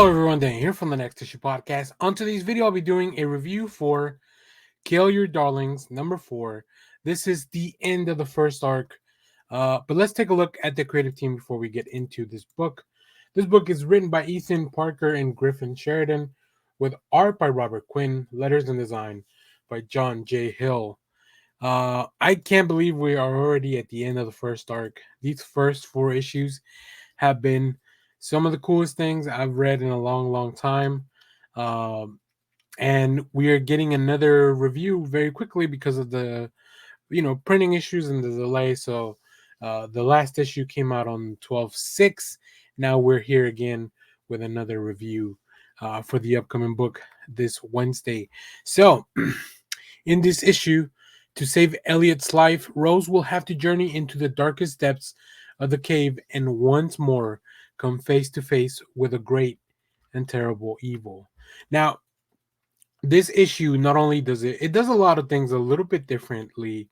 Hello everyone, Dan here from the Next Issue Podcast. On today's video, I'll be doing a review for Kill Your Darlings #4. This is the end of the first arc, but let's take a look at the creative team before we get into this book. This book is written by Ethan Parker and Griffin Sheridan, with art by Robert Quinn, letters and design by John J. Hill. I can't believe we are already at the end of the first arc. These first 4 issues have been some of the coolest things I've read in a long, long time. Um, and we are getting another review very quickly because of the, printing issues and the delay. So the last issue came out on 12/6. Now we're here again with another review for the upcoming book this Wednesday. So in this issue, to save Elliot's life, Rose will have to journey into the darkest depths of the cave and once more come face to face with a great and terrible evil. Now, this issue not only does it does a lot of things a little bit differently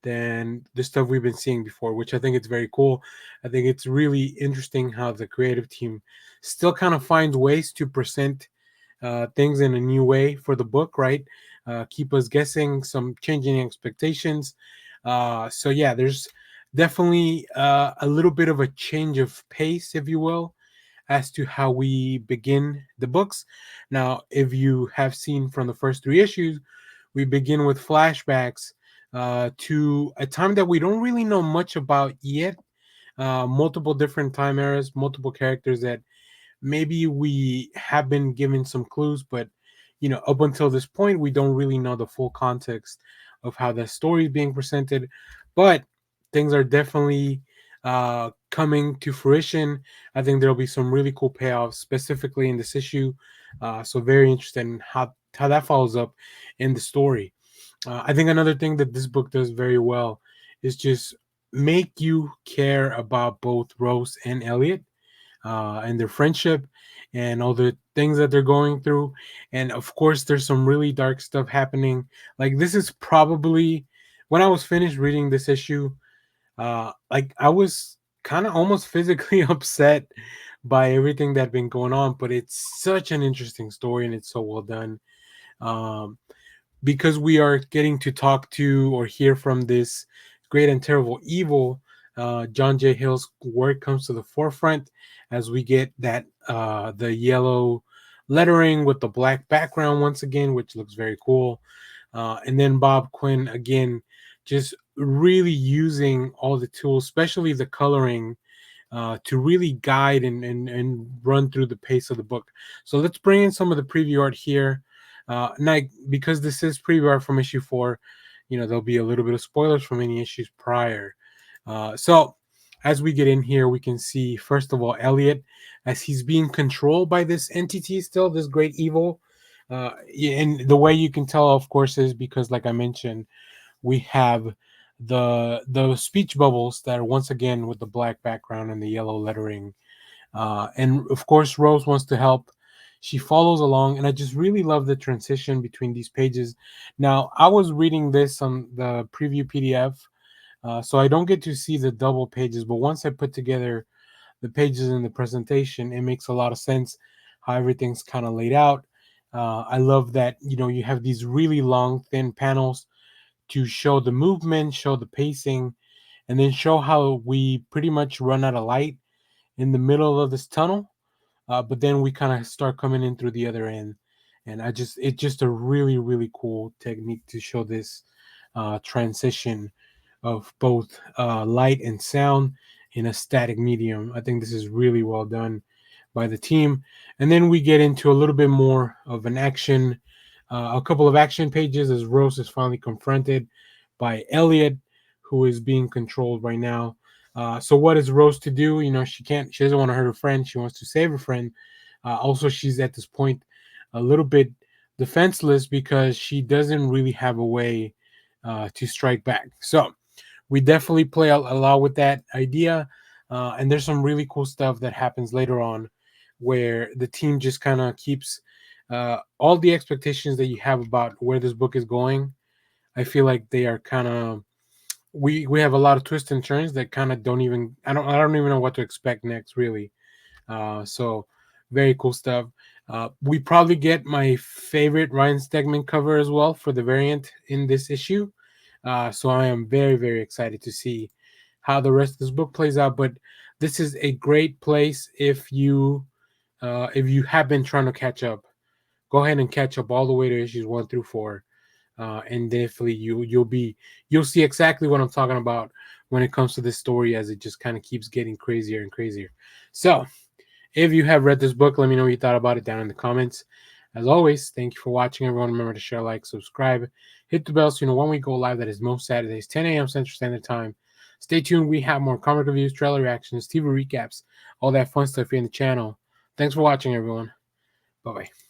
than the stuff we've been seeing before, which I think it's very cool. I think it's really interesting how the creative team still kind of finds ways to present things in a new way for the book, right? Keep us guessing, some changing expectations. So yeah, there's definitely a little bit of a change of pace, if you will, as to how we begin the books. Now, if you have seen from the first 3 issues, we begin with flashbacks to a time that we don't really know much about yet. Multiple different time eras, multiple characters that maybe we have been given some clues, but up until this point, we don't really know the full context of how the story is being presented. But things are definitely coming to fruition. I think there'll be some really cool payoffs, specifically in this issue. So very interested in how that follows up in the story. I think another thing that this book does very well is just make you care about both Rose and Elliot and their friendship and all the things that they're going through. And of course, there's some really dark stuff happening. Like, this is probably when I was finished reading this issue, like I was kind of almost physically upset by everything that had been going on, but it's such an interesting story and it's so well done. Um, because we are getting to talk to or hear from this great and terrible evil, John J. Hill's work comes to the forefront as we get that the yellow lettering with the black background once again, which looks very cool. And then Bob Quinn again, just really using all the tools, especially the coloring, to really guide and run through the pace of the book. So let's bring in some of the preview art here. Now, because this is preview art from issue 4, there'll be a little bit of spoilers from any issues prior. So as we get in here, we can see, first of all, Elliot, as he's being controlled by this entity still, this great evil. And the way you can tell, of course, is because, like I mentioned, we have the speech bubbles that are once again with the black background and the yellow lettering. And of course, Rose wants to help. She follows along, and I just really love the transition between these pages. Now, I was reading this on the preview PDF, so I don't get to see the double pages, but once I put together the pages in the presentation, it makes a lot of sense how everything's kind of laid out. I love that, you have these really long, thin panels to show the movement, show the pacing, and then show how we pretty much run out of light in the middle of this tunnel, but then we kind of start coming in through the other end. And it's just a really, really cool technique to show this transition of both light and sound in a static medium. I think this is really well done by the team. And then we get into a little bit more of an action, a couple of action pages as Rose is finally confronted by Elliot, who is being controlled right now. So what is Rose to do? She doesn't want to hurt her friend. She wants to save her friend. Also, she's at this point a little bit defenseless because she doesn't really have a way to strike back. So we definitely play a lot with that idea. And there's some really cool stuff that happens later on where the team just kind of keeps all the expectations that you have about where this book is going. I feel like they are kind of we have a lot of twists and turns that kind of don't even I don't even know what to expect next, really. So Very cool stuff. We probably get my favorite Ryan Stegman cover as well for the variant in this issue. So I am very, very excited to see how the rest of this book plays out. But this is a great place if you have been trying to catch up. Go ahead and catch up all the way to issues 1 through 4, and definitely you'll see exactly what I'm talking about when it comes to this story, as it just kind of keeps getting crazier and crazier. So if you have read this book, let me know what you thought about it down in the comments. As always, thank you for watching, everyone. Remember to share, like, subscribe, hit the bell so you know when we go live. That is most Saturdays, 10 a.m. Central Standard Time. Stay tuned. We have more comic reviews, trailer reactions, TV recaps, all that fun stuff here in the channel. Thanks for watching, everyone. Bye-bye.